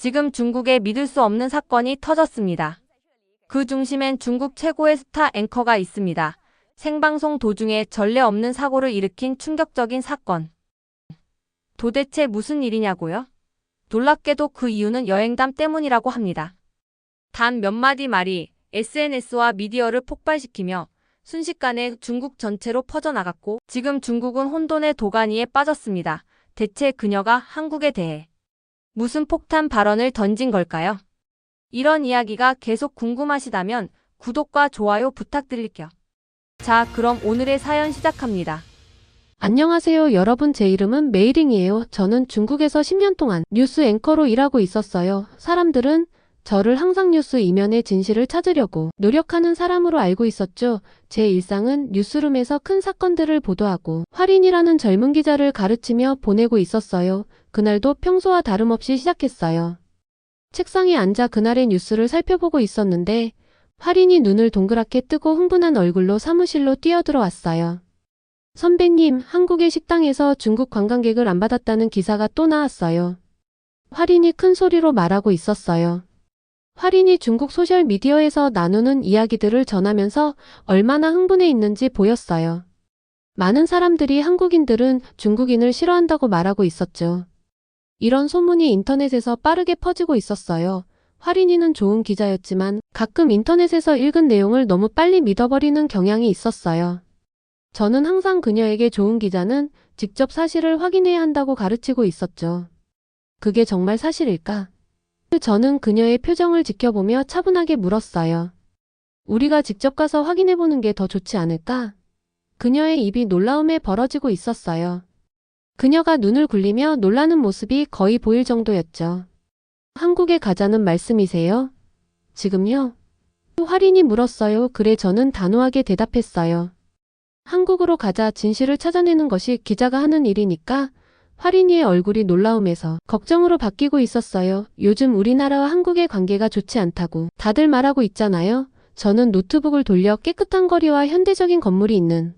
지금 중국에 믿을 수 없는 사건이 터졌습니다. 그 중심엔 중국 최고의 스타 앵커가 있습니다. 생방송 도중에 전례 없는 사고를 일으킨 충격적인 사건. 도대체 무슨 일이냐고요? 놀랍게도 그 이유는 여행담 때문이라고 합니다. 단 몇 마디 말이 SNS와 미디어를 폭발시키며 순식간에 중국 전체로 퍼져나갔고 지금 중국은 혼돈의 도가니에 빠졌습니다. 대체 그녀가 한국에 대해 무슨 폭탄 발언을 던진 걸까요? 이런 이야기가 계속 궁금하시다면 구독과 좋아요 부탁드릴게요. 자, 그럼 오늘의 사연 시작합니다. 안녕하세요 여러분, 제 이름은 메이링이에요. 저는 중국에서 10년 동안 뉴스 앵커로 일하고 있었어요. 사람들은 저를 항상 뉴스 이면의 진실을 찾으려고 노력하는 사람으로 알고 있었죠. 제 일상은 뉴스룸에서 큰 사건들을 보도하고 활인이라는 젊은 기자를 가르치며 보내고 있었어요. 그날도 평소와 다름없이 시작했어요. 책상에 앉아 그날의 뉴스를 살펴보고 있었는데 활인이 눈을 동그랗게 뜨고 흥분한 얼굴로 사무실로 뛰어들어왔어요. 선배님, 한국의 식당에서 중국 관광객을 안 받았다는 기사가 또 나왔어요. 활인이 큰 소리로 말하고 있었어요. 활인이 중국 소셜미디어에서 나누는 이야기들을 전하면서 얼마나 흥분해 있는지 보였어요. 많은 사람들이 한국인들은 중국인을 싫어한다고 말하고 있었죠. 이런 소문이 인터넷에서 빠르게 퍼지고 있었어요. 활인이는 좋은 기자였지만 가끔 인터넷에서 읽은 내용을 너무 빨리 믿어버리는 경향이 있었어요. 저는 항상 그녀에게 좋은 기자는 직접 사실을 확인해야 한다고 가르치고 있었죠. 그게 정말 사실일까? 저는 그녀의 표정을 지켜보며 차분하게 물었어요. 우리가 직접 가서 확인해보는 게 더 좋지 않을까? 그녀의 입이 놀라움에 벌어지고 있었어요. 그녀가 눈을 굴리며 놀라는 모습이 거의 보일 정도였죠. 한국에 가자는 말씀이세요? 지금요? 활인이 물었어요. 그래, 저는 단호하게 대답했어요. 한국으로 가자, 진실을 찾아내는 것이 기자가 하는 일이니까. 활인이의 얼굴이 놀라움에서 걱정으로 바뀌고 있었어요. 요즘 우리나라와 한국의 관계가 좋지 않다고 다들 말하고 있잖아요. 저는 노트북을 돌려 깨끗한 거리와 현대적인 건물이 있는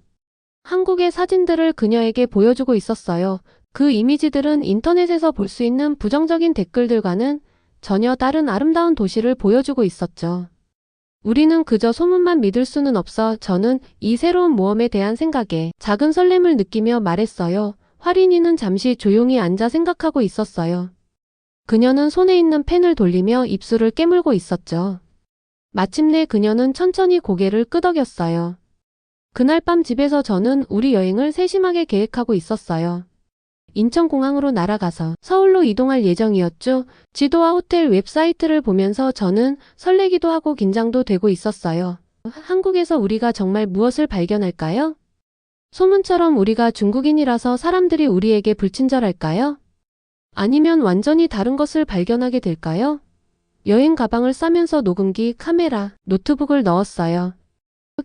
한국의 사진들을 그녀에게 보여주고 있었어요. 그 이미지들은 인터넷에서 볼 수 있는 부정적인 댓글들과는 전혀 다른 아름다운 도시를 보여주고 있었죠. 우리는 그저 소문만 믿을 수는 없어. 저는 이 새로운 모험에 대한 생각에 작은 설렘을 느끼며 말했어요. 활인이는 잠시 조용히 앉아 생각하고 있었어요. 그녀는 손에 있는 펜을 돌리며 입술을 깨물고 있었죠. 마침내 그녀는 천천히 고개를 끄덕였어요. 그날 밤 집에서 저는 우리 여행을 세심하게 계획하고 있었어요. 인천공항으로 날아가서 서울로 이동할 예정이었죠. 지도와 호텔 웹사이트를 보면서 저는 설레기도 하고 긴장도 되고 있었어요. 한국에서 우리가 정말 무엇을 발견할까요? 소문처럼 우리가 중국인이라서 사람들이 우리에게 불친절할까요? 아니면 완전히 다른 것을 발견하게 될까요? 여행 가방을 싸면서 녹음기, 카메라, 노트북을 넣었어요.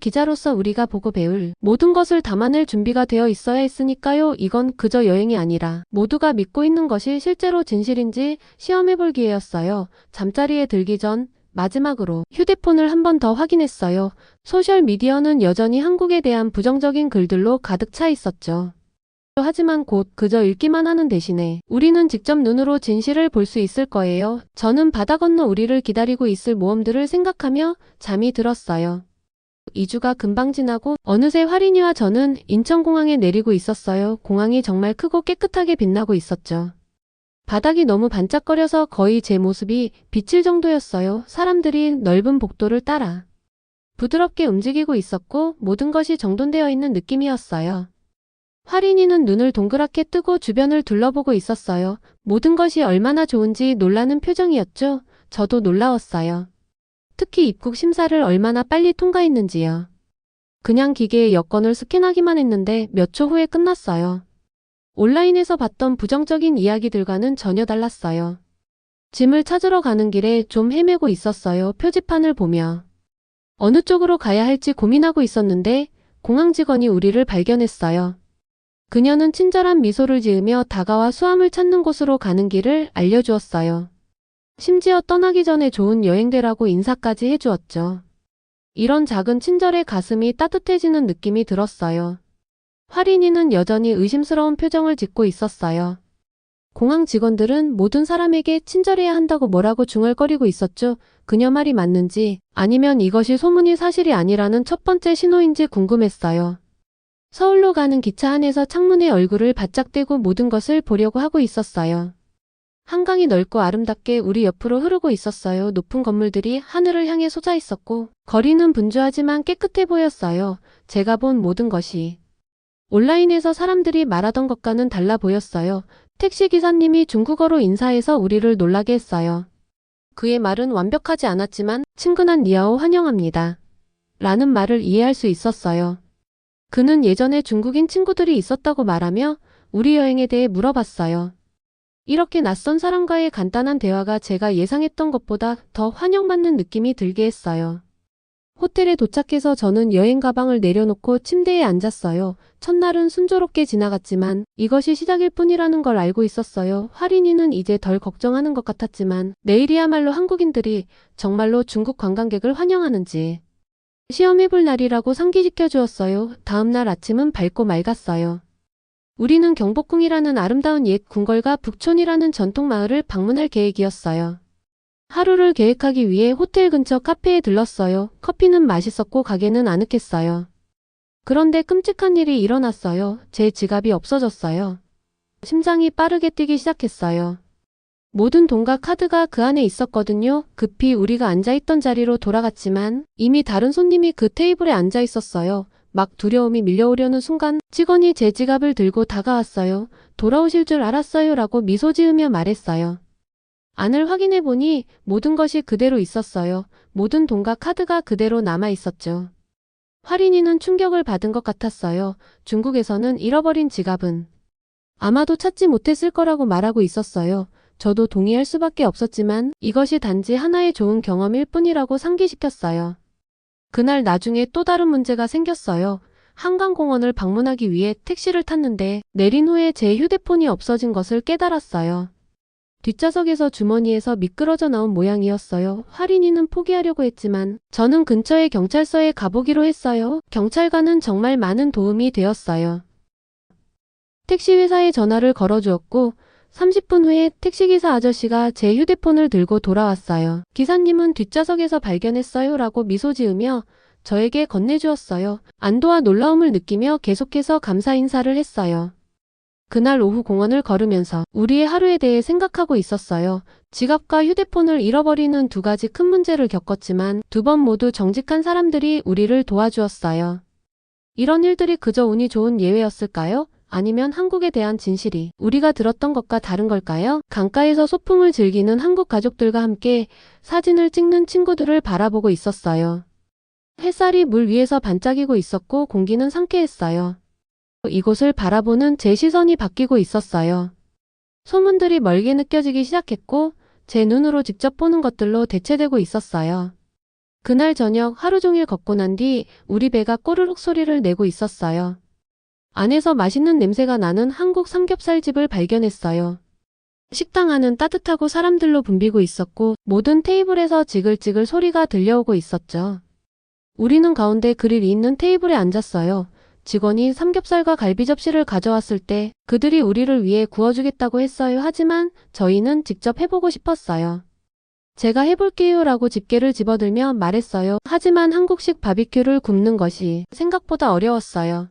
기자로서 우리가 보고 배울 모든 것을 담아낼 준비가 되어 있어야 했으니까요. 이건 그저 여행이 아니라 모두가 믿고 있는 것이 실제로 진실인지 시험해볼 기회였어요. 잠자리에 들기 전 마지막으로 휴대폰을 한 번 더 확인했어요. 소셜미디어는 여전히 한국에 대한 부정적인 글들로 가득 차 있었죠. 하지만 곧 그저 읽기만 하는 대신에 우리는 직접 눈으로 진실을 볼 수 있을 거예요. 저는 바다 건너 우리를 기다리고 있을 모험들을 생각하며 잠이 들었어요. 2주가 금방 지나고 어느새 활인이와 저는 인천공항에 내리고 있었어요. 공항이 정말 크고 깨끗하게 빛나고 있었죠. 바닥이 너무 반짝거려서 거의 제 모습이 비칠 정도였어요. 사람들이 넓은 복도를 따라 부드럽게 움직이고 있었고 모든 것이 정돈되어 있는 느낌이었어요. 활인이는 눈을 동그랗게 뜨고 주변을 둘러보고 있었어요. 모든 것이 얼마나 좋은지 놀라는 표정이었죠. 저도 놀라웠어요. 특히 입국 심사를 얼마나 빨리 통과했는지요. 그냥 기계에 여권을 스캔하기만 했는데 몇 초 후에 끝났어요. 온라인에서 봤던 부정적인 이야기들과는 전혀 달랐어요. 짐을 찾으러 가는 길에 좀 헤매고 있었어요. 표지판을 보며 어느 쪽으로 가야 할지 고민하고 있었는데 공항 직원이 우리를 발견했어요. 그녀는 친절한 미소를 지으며 다가와 수암을 찾는 곳으로 가는 길을 알려주었어요. 심지어 떠나기 전에 좋은 여행 되라고 인사까지 해주었죠. 이런 작은 친절에 가슴이 따뜻해지는 느낌이 들었어요. 활인이는 여전히 의심스러운 표정을 짓고 있었어요. 공항 직원들은 모든 사람에게 친절해야 한다고 뭐라고 중얼거리고 있었죠. 그녀 말이 맞는지 아니면 이것이 소문이 사실이 아니라는 첫 번째 신호인지 궁금했어요. 서울로 가는 기차 안에서 창문에 얼굴을 바짝 대고 모든 것을 보려고 하고 있었어요. 한강이 넓고 아름답게 우리 옆으로 흐르고 있었어요. 높은 건물들이 하늘을 향해 솟아 있었고 거리는 분주하지만 깨끗해 보였어요. 제가 본 모든 것이 온라인에서 사람들이 말하던 것과는 달라 보였어요. 택시 기사님이 중국어로 인사해서 우리를 놀라게 했어요. 그의 말은 완벽하지 않았지만 친근한 니하오 환영합니다. 라는 말을 이해할 수 있었어요. 그는 예전에 중국인 친구들이 있었다고 말하며 우리 여행에 대해 물어봤어요. 이렇게 낯선 사람과의 간단한 대화가 제가 예상했던 것보다 더 환영받는 느낌이 들게 했어요. 호텔에 도착해서 저는 여행 가방을 내려놓고 침대에 앉았어요. 첫날은 순조롭게 지나갔지만 이것이 시작일 뿐이라는 걸 알고 있었어요. 할인이는 이제 덜 걱정하는 것 같았지만 내일이야말로 한국인들이 정말로 중국 관광객을 환영하는지 시험해볼 날이라고 상기시켜 주었어요. 다음날 아침은 밝고 맑았어요. 우리는 경복궁이라는 아름다운 옛 궁궐과 북촌이라는 전통 마을을 방문할 계획이었어요. 하루를 계획하기 위해 호텔 근처 카페에 들렀어요. 커피는 맛있었고 가게는 아늑했어요. 그런데 끔찍한 일이 일어났어요. 제 지갑이 없어졌어요. 심장이 빠르게 뛰기 시작했어요. 모든 돈과 카드가 그 안에 있었거든요. 급히 우리가 앉아있던 자리로 돌아갔지만 이미 다른 손님이 그 테이블에 앉아 있었어요. 막 두려움이 밀려오려는 순간 직원이 제 지갑을 들고 다가왔어요. 돌아오실 줄 알았어요 라고 미소 지으며 말했어요. 안을 확인해 보니 모든 것이 그대로 있었어요. 모든 돈과 카드가 그대로 남아 있었죠. 할인이는 충격을 받은 것 같았어요. 중국에서는 잃어버린 지갑은 아마도 찾지 못했을 거라고 말하고 있었어요. 저도 동의할 수밖에 없었지만 이것이 단지 하나의 좋은 경험일 뿐이라고 상기시켰어요. 그날 나중에 또 다른 문제가 생겼어요. 한강공원을 방문하기 위해 택시를 탔는데 내린 후에 제 휴대폰이 없어진 것을 깨달았어요. 뒷좌석에서 주머니에서 미끄러져 나온 모양이었어요. 할인이는 포기하려고 했지만 저는 근처의 경찰서에 가보기로 했어요. 경찰관은 정말 많은 도움이 되었어요. 택시 회사에 전화를 걸어주었고 30분 후에 택시기사 아저씨가 제 휴대폰을 들고 돌아왔어요. 기사님은 뒷좌석에서 발견했어요 라고 미소 지으며 저에게 건네주었어요. 안도와 놀라움을 느끼며 계속해서 감사 인사를 했어요. 그날 오후 공원을 걸으면서 우리의 하루에 대해 생각하고 있었어요. 지갑과 휴대폰을 잃어버리는 두 가지 큰 문제를 겪었지만 두 번 모두 정직한 사람들이 우리를 도와주었어요. 이런 일들이 그저 운이 좋은 예외였을까요? 아니면 한국에 대한 진실이 우리가 들었던 것과 다른 걸까요? 강가에서 소풍을 즐기는 한국 가족들과 함께 사진을 찍는 친구들을 바라보고 있었어요. 햇살이 물 위에서 반짝이고 있었고 공기는 상쾌했어요. 이곳을 바라보는 제 시선이 바뀌고 있었어요. 소문들이 멀게 느껴지기 시작했고 제 눈으로 직접 보는 것들로 대체되고 있었어요. 그날 저녁 하루 종일 걷고 난 뒤 우리 배가 꼬르륵 소리를 내고 있었어요. 안에서 맛있는 냄새가 나는 한국 삼겹살집을 발견했어요. 식당 안은 따뜻하고 사람들로 붐비고 있었고 모든 테이블에서 지글지글 소리가 들려오고 있었죠. 우리는 가운데 그릴이 있는 테이블에 앉았어요. 직원이 삼겹살과 갈비 접시를 가져왔을 때 그들이 우리를 위해 구워주겠다고 했어요. 하지만 저희는 직접 해보고 싶었어요. 제가 해볼게요 라고 집게를 집어들며 말했어요. 하지만 한국식 바비큐를 굽는 것이 생각보다 어려웠어요.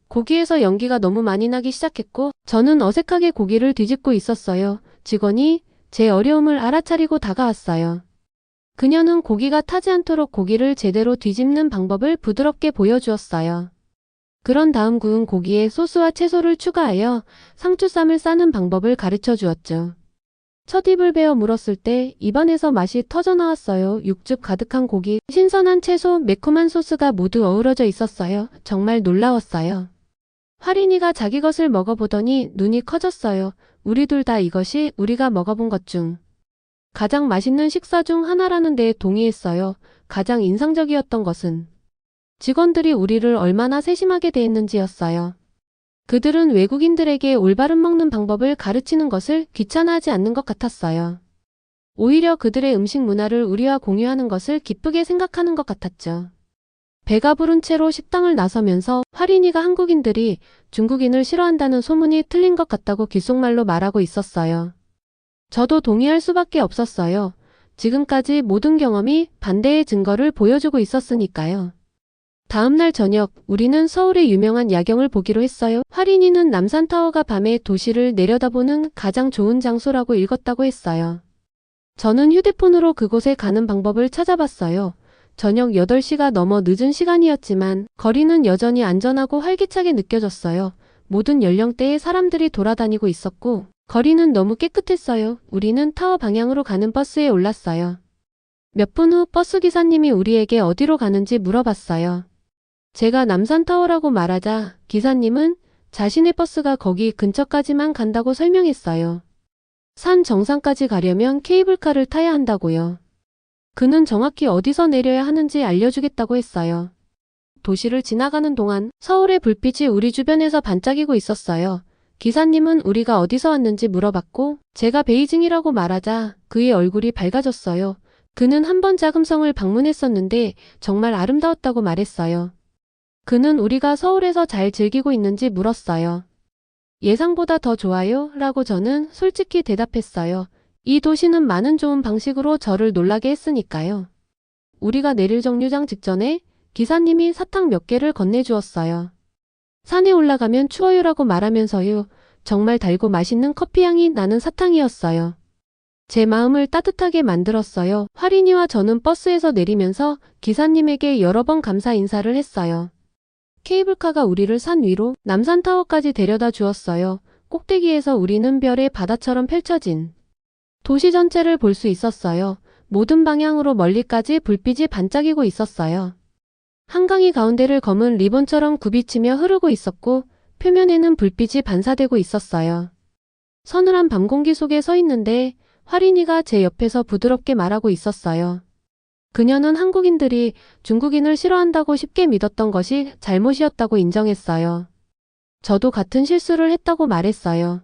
고기에서 연기가 너무 많이 나기 시작했고 저는 어색하게 고기를 뒤집고 있었어요. 직원이 제 어려움을 알아차리고 다가왔어요. 그녀는 고기가 타지 않도록 고기를 제대로 뒤집는 방법을 부드럽게 보여주었어요. 그런 다음 구운 고기에 소스와 채소를 추가하여 상추쌈을 싸는 방법을 가르쳐 주었죠. 첫 입을 베어 물었을 때 입안에서 맛이 터져 나왔어요. 육즙 가득한 고기, 신선한 채소, 매콤한 소스가 모두 어우러져 있었어요. 정말 놀라웠어요. 할인이가 자기 것을 먹어보더니 눈이 커졌어요. 우리 둘 다 이것이 우리가 먹어본 것 중 가장 맛있는 식사 중 하나라는 데에 동의했어요. 가장 인상적이었던 것은 직원들이 우리를 얼마나 세심하게 대했는지였어요. 그들은 외국인들에게 올바른 먹는 방법을 가르치는 것을 귀찮아하지 않는 것 같았어요. 오히려 그들의 음식 문화를 우리와 공유하는 것을 기쁘게 생각하는 것 같았죠. 배가 부른 채로 식당을 나서면서 화린이가 한국인들이 중국인을 싫어한다는 소문이 틀린 것 같다고 귓속말로 말하고 있었어요. 저도 동의할 수밖에 없었어요. 지금까지 모든 경험이 반대의 증거를 보여주고 있었으니까요. 다음날 저녁, 우리는 서울의 유명한 야경을 보기로 했어요. 화린이는 남산타워가 밤에 도시를 내려다보는 가장 좋은 장소라고 읽었다고 했어요. 저는 휴대폰으로 그곳에 가는 방법을 찾아봤어요. 저녁 8시가 넘어 늦은 시간이었지만 거리는 여전히 안전하고 활기차게 느껴졌어요. 모든 연령대의 사람들이 돌아다니고 있었고 거리는 너무 깨끗했어요. 우리는 타워 방향으로 가는 버스에 올랐어요. 몇 분 후 버스 기사님이 우리에게 어디로 가는지 물어봤어요. 제가 남산타워라고 말하자 기사님은 자신의 버스가 거기 근처까지만 간다고 설명했어요. 산 정상까지 가려면 케이블카를 타야 한다고요. 그는 정확히 어디서 내려야 하는지 알려주겠다고 했어요. 도시를 지나가는 동안 서울의 불빛이 우리 주변에서 반짝이고 있었어요. 기사님은 우리가 어디서 왔는지 물어봤고 제가 베이징이라고 말하자 그의 얼굴이 밝아졌어요. 그는 한 번 자금성을 방문했었는데 정말 아름다웠다고 말했어요. 그는 우리가 서울에서 잘 즐기고 있는지 물었어요. 예상보다 더 좋아요? 라고 저는 솔직히 대답했어요. 이 도시는 많은 좋은 방식으로 저를 놀라게 했으니까요. 우리가 내릴 정류장 직전에 기사님이 사탕 몇 개를 건네주었어요. 산에 올라가면 추워요라고 말하면서요. 정말 달고 맛있는 커피향이 나는 사탕이었어요. 제 마음을 따뜻하게 만들었어요. 화린이와 저는 버스에서 내리면서 기사님에게 여러 번 감사 인사를 했어요. 케이블카가 우리를 산 위로 남산타워까지 데려다 주었어요. 꼭대기에서 우리는 별의 바다처럼 펼쳐진 도시 전체를 볼 수 있었어요. 모든 방향으로 멀리까지 불빛이 반짝이고 있었어요. 한강이 가운데를 검은 리본처럼 굽이치며 흐르고 있었고 표면에는 불빛이 반사되고 있었어요. 서늘한 밤 공기 속에 서 있는데 화린이가 제 옆에서 부드럽게 말하고 있었어요. 그녀는 한국인들이 중국인을 싫어한다고 쉽게 믿었던 것이 잘못이었다고 인정했어요. 저도 같은 실수를 했다고 말했어요.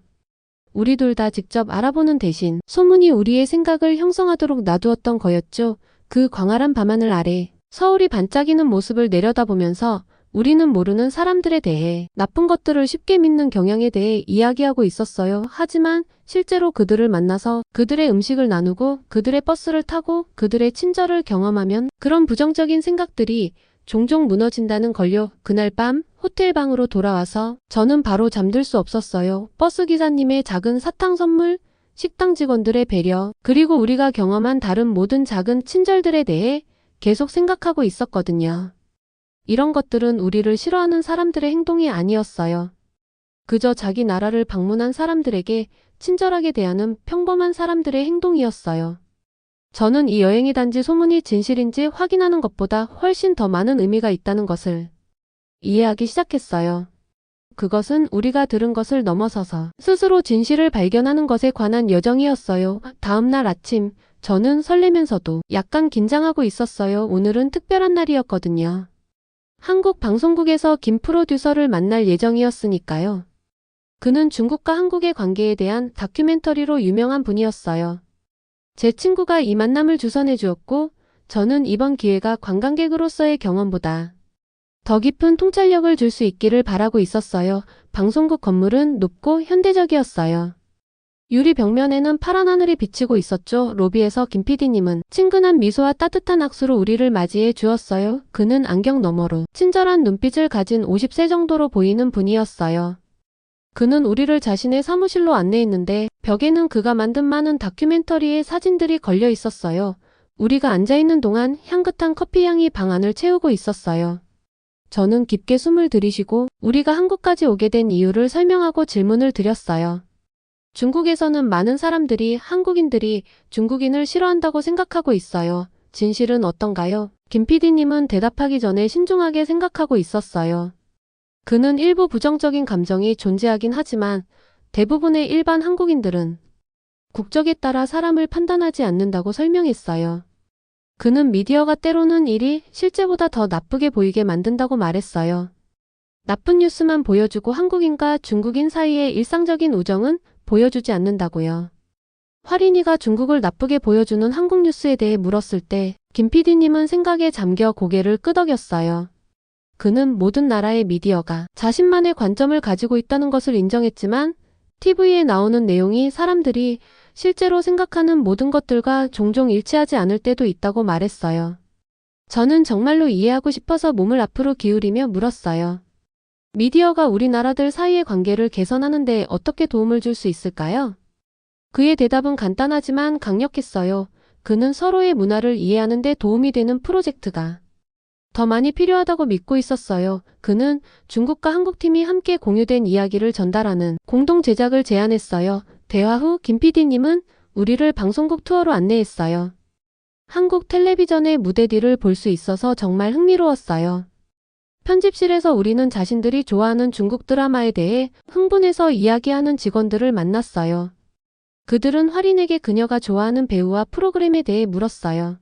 우리 둘 다 직접 알아보는 대신 소문이 우리의 생각을 형성하도록 놔두었던 거였죠. 그 광활한 밤하늘 아래 서울이 반짝이는 모습을 내려다보면서 우리는 모르는 사람들에 대해 나쁜 것들을 쉽게 믿는 경향에 대해 이야기하고 있었어요. 하지만 실제로 그들을 만나서 그들의 음식을 나누고 그들의 버스를 타고 그들의 친절을 경험하면 그런 부정적인 생각들이 종종 무너진다는 걸요. 그날 밤 호텔 방으로 돌아와서 저는 바로 잠들 수 없었어요. 버스 기사님의 작은 사탕 선물, 식당 직원들의 배려, 그리고 우리가 경험한 다른 모든 작은 친절들에 대해 계속 생각하고 있었거든요. 이런 것들은 우리를 싫어하는 사람들의 행동이 아니었어요. 그저 자기 나라를 방문한 사람들에게 친절하게 대하는 평범한 사람들의 행동이었어요. 저는 이 여행이 단지 소문이 진실인지 확인하는 것보다 훨씬 더 많은 의미가 있다는 것을 이해하기 시작했어요. 그것은 우리가 들은 것을 넘어서서 스스로 진실을 발견하는 것에 관한 여정이었어요. 다음 날 아침, 저는 설레면서도 약간 긴장하고 있었어요. 오늘은 특별한 날이었거든요. 한국 방송국에서 김 프로듀서를 만날 예정이었으니까요. 그는 중국과 한국의 관계에 대한 다큐멘터리로 유명한 분이었어요. 제 친구가 이 만남을 주선해 주었고 저는 이번 기회가 관광객으로서의 경험보다 더 깊은 통찰력을 줄 수 있기를 바라고 있었어요. 방송국 건물은 높고 현대적이었어요. 유리 벽면에는 파란 하늘이 비치고 있었죠. 로비에서 김 PD님은 친근한 미소와 따뜻한 악수로 우리를 맞이해 주었어요. 그는 안경 너머로 친절한 눈빛을 가진 50세 정도로 보이는 분이었어요. 그는 우리를 자신의 사무실로 안내했는데 벽에는 그가 만든 많은 다큐멘터리의 사진들이 걸려 있었어요. 우리가 앉아있는 동안 향긋한 커피향이 방 안을 채우고 있었어요. 저는 깊게 숨을 들이쉬고 우리가 한국까지 오게 된 이유를 설명하고 질문을 드렸어요. 중국에서는 많은 사람들이 한국인들이 중국인을 싫어한다고 생각하고 있어요. 진실은 어떤가요? 김 PD님은 대답하기 전에 신중하게 생각하고 있었어요. 그는 일부 부정적인 감정이 존재하긴 하지만 대부분의 일반 한국인들은 국적에 따라 사람을 판단하지 않는다고 설명했어요. 그는 미디어가 때로는 일이 실제보다 더 나쁘게 보이게 만든다고 말했어요. 나쁜 뉴스만 보여주고 한국인과 중국인 사이의 일상적인 우정은 보여주지 않는다고요. 화린이가 중국을 나쁘게 보여주는 한국 뉴스에 대해 물었을 때 김 PD님은 생각에 잠겨 고개를 끄덕였어요. 그는 모든 나라의 미디어가 자신만의 관점을 가지고 있다는 것을 인정했지만 TV에 나오는 내용이 사람들이 실제로 생각하는 모든 것들과 종종 일치하지 않을 때도 있다고 말했어요. 저는 정말로 이해하고 싶어서 몸을 앞으로 기울이며 물었어요. 미디어가 우리 나라들 사이의 관계를 개선하는 데 어떻게 도움을 줄 수 있을까요? 그의 대답은 간단하지만 강력했어요. 그는 서로의 문화를 이해하는 데 도움이 되는 프로젝트가 더 많이 필요하다고 믿고 있었어요. 그는 중국과 한국팀이 함께 공유된 이야기를 전달하는 공동 제작을 제안했어요. 대화 후 김 PD님은 우리를 방송국 투어로 안내했어요. 한국 텔레비전의 무대 뒤를 볼 수 있어서 정말 흥미로웠어요. 편집실에서 우리는 자신들이 좋아하는 중국 드라마에 대해 흥분해서 이야기하는 직원들을 만났어요. 그들은 활인에게 그녀가 좋아하는 배우와 프로그램에 대해 물었어요.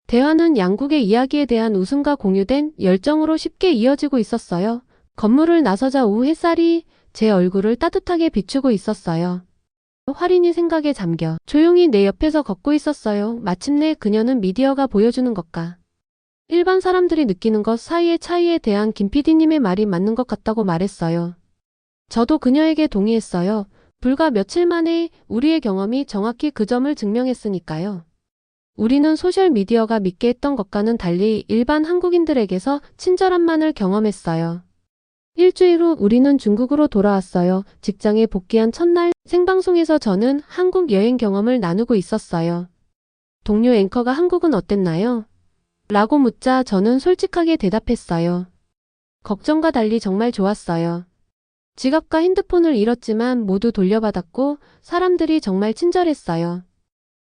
대화는 양국의 이야기에 대한 웃음과 공유된 열정으로 쉽게 이어지고 있었어요. 건물을 나서자 오후 햇살이 제 얼굴을 따뜻하게 비추고 있었어요. 활인이 생각에 잠겨 조용히 내 옆에서 걷고 있었어요. 마침내 그녀는 미디어가 보여주는 것과 일반 사람들이 느끼는 것 사이의 차이에 대한 김 PD님의 말이 맞는 것 같다고 말했어요. 저도 그녀에게 동의했어요. 불과 며칠 만에 우리의 경험이 정확히 그 점을 증명했으니까요. 우리는 소셜미디어가 믿게 했던 것과는 달리 일반 한국인들에게서 친절함만을 경험했어요. 일주일 후 우리는 중국으로 돌아왔어요. 직장에 복귀한 첫날 생방송에서 저는 한국 여행 경험을 나누고 있었어요. 동료 앵커가 한국은 어땠나요? 라고 묻자 저는 솔직하게 대답했어요. 걱정과 달리 정말 좋았어요. 지갑과 핸드폰을 잃었지만 모두 돌려받았고 사람들이 정말 친절했어요.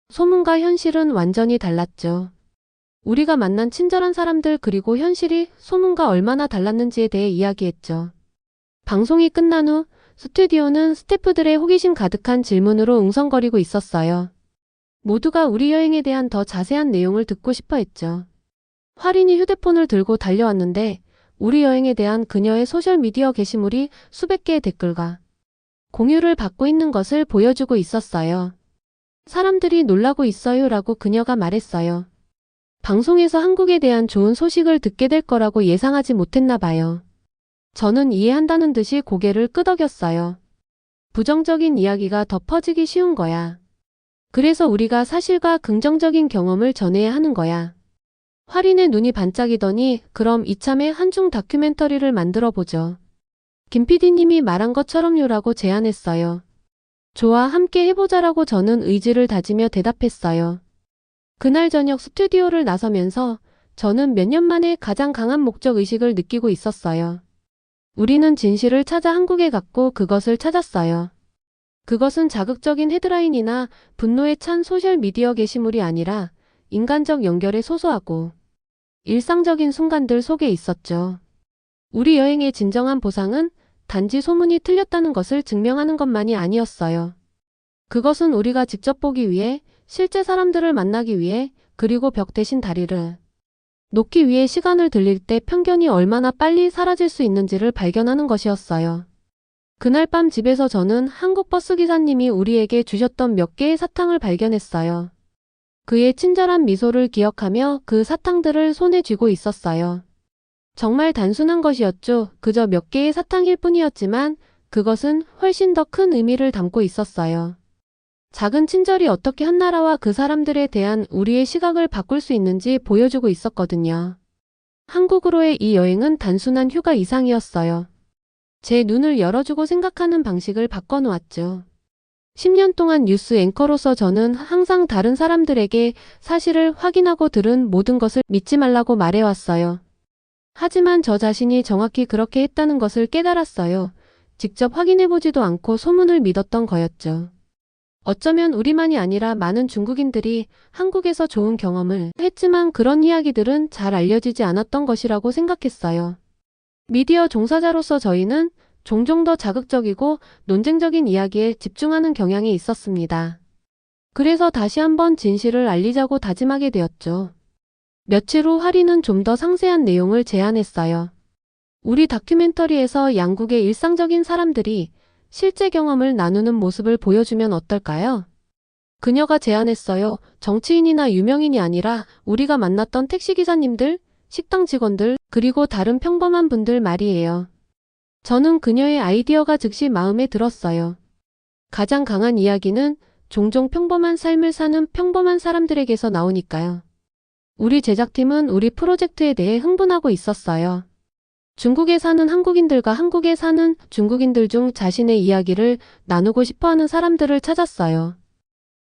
소문과 현실은 완전히 달랐죠. 우리가 만난 친절한 사람들 그리고 현실이 소문과 얼마나 달랐는지에 대해 이야기했죠. 방송이 끝난 후 스튜디오는 스태프들의 호기심 가득한 질문으로 웅성거리고 있었어요. 모두가 우리 여행에 대한 더 자세한 내용을 듣고 싶어 했죠. 활인이 휴대폰을 들고 달려왔는데 우리 여행에 대한 그녀의 소셜미디어 게시물이 수백 개의 댓글과 공유를 받고 있는 것을 보여주고 있었어요. 사람들이 놀라고 있어요 라고 그녀가 말했어요. 방송에서 한국에 대한 좋은 소식을 듣게 될 거라고 예상하지 못했나 봐요. 저는 이해한다는 듯이 고개를 끄덕였어요. 부정적인 이야기가 더 퍼지기 쉬운 거야. 그래서 우리가 사실과 긍정적인 경험을 전해야 하는 거야. 활인의 눈이 반짝이더니 그럼 이참에 한중 다큐멘터리를 만들어 보죠. 김 PD님이 말한 것처럼요라고 제안했어요. 좋아, 함께 해보자라고 저는 의지를 다지며 대답했어요. 그날 저녁 스튜디오를 나서면서 저는 몇 년 만에 가장 강한 목적 의식을 느끼고 있었어요. 우리는 진실을 찾아 한국에 갔고 그것을 찾았어요. 그것은 자극적인 헤드라인이나 분노에 찬 소셜미디어 게시물이 아니라 인간적 연결에 소소하고 일상적인 순간들 속에 있었죠. 우리 여행의 진정한 보상은 단지 소문이 틀렸다는 것을 증명하는 것만이 아니었어요. 그것은 우리가 직접 보기 위해, 실제 사람들을 만나기 위해, 그리고 벽 대신 다리를 놓기 위해 시간을 들릴 때 편견이 얼마나 빨리 사라질 수 있는지를 발견하는 것이었어요. 그날 밤 집에서 저는 한국 버스 기사님이 우리에게 주셨던 몇 개의 사탕을 발견했어요. 그의 친절한 미소를 기억하며 그 사탕들을 손에 쥐고 있었어요. 정말 단순한 것이었죠. 그저 몇 개의 사탕일 뿐이었지만 그것은 훨씬 더 큰 의미를 담고 있었어요. 작은 친절이 어떻게 한 나라와 그 사람들에 대한 우리의 시각을 바꿀 수 있는지 보여주고 있었거든요. 한국으로의 이 여행은 단순한 휴가 이상이었어요. 제 눈을 열어주고 생각하는 방식을 바꿔놓았죠. 10년 동안 뉴스 앵커로서 저는 항상 다른 사람들에게 사실을 확인하고 들은 모든 것을 믿지 말라고 말해왔어요. 하지만 저 자신이 정확히 그렇게 했다는 것을 깨달았어요. 직접 확인해보지도 않고 소문을 믿었던 거였죠. 어쩌면 우리만이 아니라 많은 중국인들이 한국에서 좋은 경험을 했지만 그런 이야기들은 잘 알려지지 않았던 것이라고 생각했어요. 미디어 종사자로서 저희는 종종 더 자극적이고 논쟁적인 이야기에 집중하는 경향이 있었습니다. 그래서 다시 한번 진실을 알리자고 다짐하게 되었죠. 며칠 후 활인은 좀 더 상세한 내용을 제안했어요. 우리 다큐멘터리에서 양국의 일상적인 사람들이 실제 경험을 나누는 모습을 보여주면 어떨까요? 그녀가 제안했어요. 정치인이나 유명인이 아니라 우리가 만났던 택시기사님들, 식당 직원들, 그리고 다른 평범한 분들 말이에요. 저는 그녀의 아이디어가 즉시 마음에 들었어요. 가장 강한 이야기는 종종 평범한 삶을 사는 평범한 사람들에게서 나오니까요. 우리 제작팀은 우리 프로젝트에 대해 흥분하고 있었어요. 중국에 사는 한국인들과 한국에 사는 중국인들 중 자신의 이야기를 나누고 싶어하는 사람들을 찾았어요.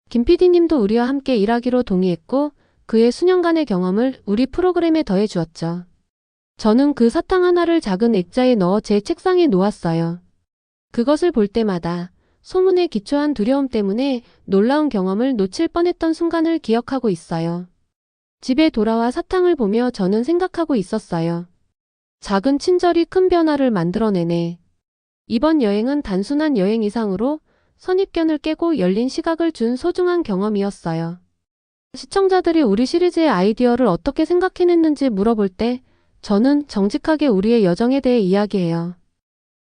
김 PD님도 우리와 함께 일하기로 동의했고 그의 수년간의 경험을 우리 프로그램에 더해 주었죠. 저는 그 사탕 하나를 작은 액자에 넣어 제 책상에 놓았어요. 그것을 볼 때마다 소문에 기초한 두려움 때문에 놀라운 경험을 놓칠 뻔했던 순간을 기억하고 있어요. 집에 돌아와 사탕을 보며 저는 생각하고 있었어요. 작은 친절이 큰 변화를 만들어내네. 이번 여행은 단순한 여행 이상으로 선입견을 깨고 열린 시각을 준 소중한 경험이었어요. 시청자들이 우리 시리즈의 아이디어를 어떻게 생각해냈는지 물어볼 때 저는 정직하게 우리의 여정에 대해 이야기해요.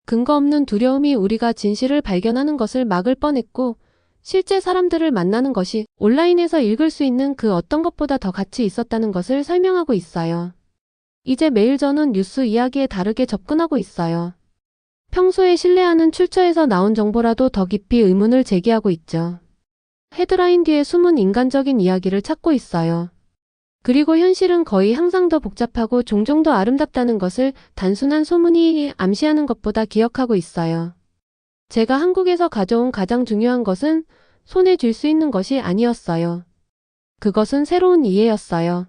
근거 없는 두려움이 우리가 진실을 발견하는 것을 막을 뻔했고 실제 사람들을 만나는 것이 온라인에서 읽을 수 있는 그 어떤 것보다 더 가치 있었다는 것을 설명하고 있어요. 이제 매일 저는 뉴스 이야기에 다르게 접근하고 있어요. 평소에 신뢰하는 출처에서 나온 정보라도 더 깊이 의문을 제기하고 있죠. 헤드라인 뒤에 숨은 인간적인 이야기를 찾고 있어요. 그리고 현실은 거의 항상 더 복잡하고 종종 더 아름답다는 것을 단순한 소문이 암시하는 것보다 기억하고 있어요. 제가 한국에서 가져온 가장 중요한 것은 손에 쥘 수 있는 것이 아니었어요. 그것은 새로운 이해였어요.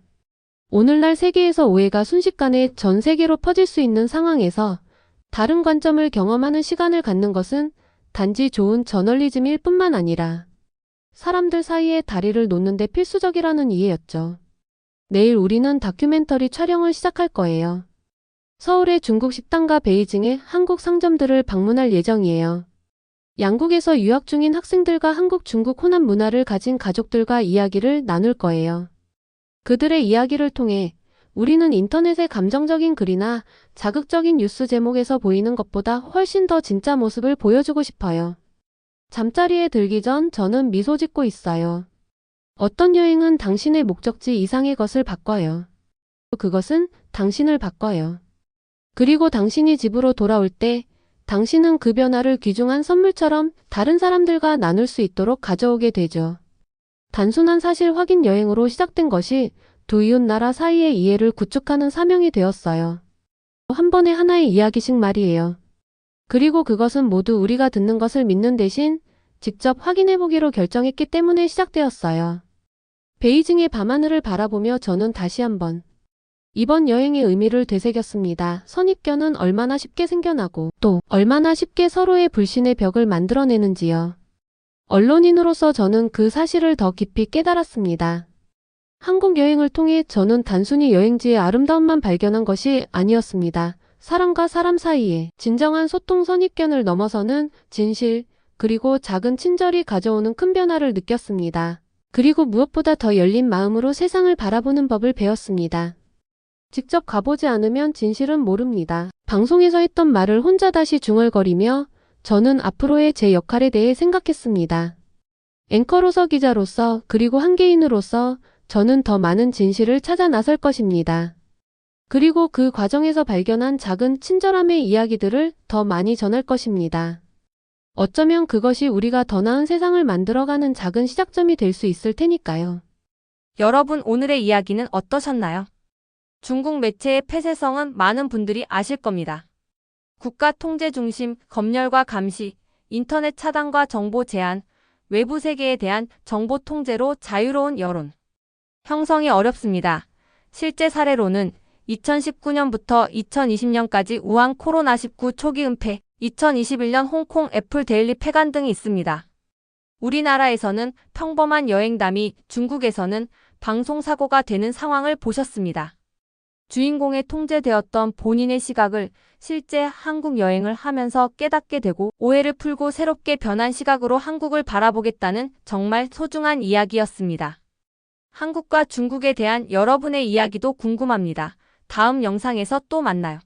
오늘날 세계에서 오해가 순식간에 전 세계로 퍼질 수 있는 상황에서 다른 관점을 경험하는 시간을 갖는 것은 단지 좋은 저널리즘일 뿐만 아니라 사람들 사이에 다리를 놓는데 필수적이라는 이해였죠. 내일 우리는 다큐멘터리 촬영을 시작할 거예요. 서울의 중국 식당과 베이징의 한국 상점들을 방문할 예정이에요. 양국에서 유학 중인 학생들과 한국 중국 혼합 문화를 가진 가족들과 이야기를 나눌 거예요. 그들의 이야기를 통해 우리는 인터넷의 감정적인 글이나 자극적인 뉴스 제목에서 보이는 것보다 훨씬 더 진짜 모습을 보여주고 싶어요. 잠자리에 들기 전 저는 미소 짓고 있어요. 어떤 여행은 당신의 목적지 이상의 것을 바꿔요. 그것은 당신을 바꿔요. 그리고 당신이 집으로 돌아올 때 당신은 그 변화를 귀중한 선물처럼 다른 사람들과 나눌 수 있도록 가져오게 되죠. 단순한 사실 확인 여행으로 시작된 것이 두 이웃 나라 사이의 이해를 구축하는 사명이 되었어요. 한 번에 하나의 이야기씩 말이에요. 그리고 그것은 모두 우리가 듣는 것을 믿는 대신 직접 확인해보기로 결정했기 때문에 시작되었어요. 베이징의 밤하늘을 바라보며 저는 다시 한번 이번 여행의 의미를 되새겼습니다. 선입견은 얼마나 쉽게 생겨나고 또 얼마나 쉽게 서로의 불신의 벽을 만들어내는지요. 언론인으로서 저는 그 사실을 더 깊이 깨달았습니다. 한국 여행을 통해 저는 단순히 여행지의 아름다움만 발견한 것이 아니었습니다. 사람과 사람 사이에 진정한 소통 선입견을 넘어서는 진실, 그리고 작은 친절이 가져오는 큰 변화를 느꼈습니다. 그리고 무엇보다 더 열린 마음으로 세상을 바라보는 법을 배웠습니다. 직접 가보지 않으면 진실은 모릅니다. 방송에서 했던 말을 혼자 다시 중얼거리며 저는 앞으로의 제 역할에 대해 생각했습니다. 앵커로서 기자로서 그리고 한 개인으로서 저는 더 많은 진실을 찾아 나설 것입니다. 그리고 그 과정에서 발견한 작은 친절함의 이야기들을 더 많이 전할 것입니다. 어쩌면 그것이 우리가 더 나은 세상을 만들어가는 작은 시작점이 될 수 있을 테니까요. 여러분 오늘의 이야기는 어떠셨나요? 중국 매체의 폐쇄성은 많은 분들이 아실 겁니다. 국가 통제 중심, 검열과 감시, 인터넷 차단과 정보 제한, 외부 세계에 대한 정보 통제로 자유로운 여론 형성이 어렵습니다. 실제 사례로는 2019년부터 2020년까지 우한 코로나19 초기 은폐, 2021년 홍콩 애플 데일리 폐간 등이 있습니다. 우리나라에서는 평범한 여행담이 중국에서는 방송사고가 되는 상황을 보셨습니다. 주인공에 통제되었던 본인의 시각을 실제 한국 여행을 하면서 깨닫게 되고 오해를 풀고 새롭게 변한 시각으로 한국을 바라보겠다는 정말 소중한 이야기였습니다. 한국과 중국에 대한 여러분의 이야기도 궁금합니다. 다음 영상에서 또 만나요.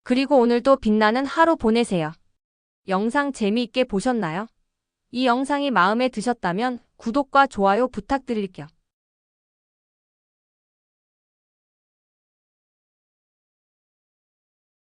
그리고 오늘도 빛나는 하루 보내세요. 영상 재미있게 보셨나요? 이 영상이 마음에 드셨다면 구독과 좋아요 부탁드릴게요.